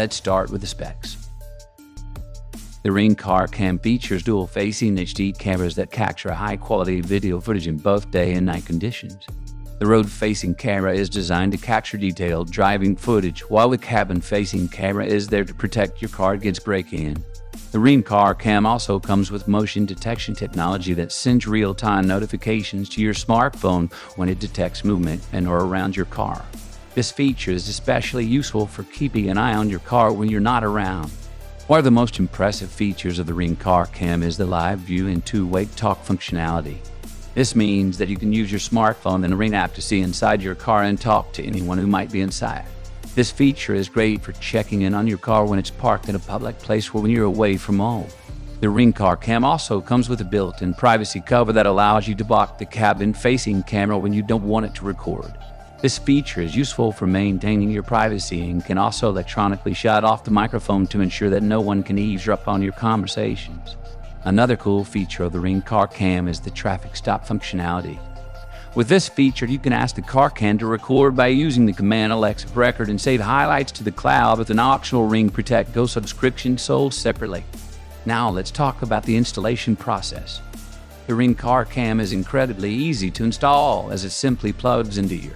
Let's start with the specs. The Ring Car Cam features dual-facing HD cameras that capture high-quality video footage in both day and night conditions. The road-facing camera is designed to capture detailed driving footage, while the cabin-facing camera is there to protect your car against break-in. The Ring Car Cam also comes with motion detection technology that sends real-time notifications to your smartphone when it detects movement in or around your car. This feature is especially useful for keeping an eye on your car when you're not around. One of the most impressive features of the Ring Car Cam is the live view and two-way talk functionality. This means that you can use your smartphone and the Ring app to see inside your car and talk to anyone who might be inside. This feature is great for checking in on your car when it's parked in a public place or when you're away from home. The Ring Car Cam also comes with a built-in privacy cover that allows you to block the cabin-facing camera when you don't want it to record. This feature is useful for maintaining your privacy and can also electronically shut off the microphone to ensure that no one can eavesdrop on your conversations. Another cool feature of the Ring Car Cam is the traffic stop functionality. With this feature, you can ask the car cam to record by using the command Alexa Record and save highlights to the cloud with an optional Ring Protect Go subscription sold separately. Now let's talk about the installation process. The Ring Car Cam is incredibly easy to install as it simply plugs into your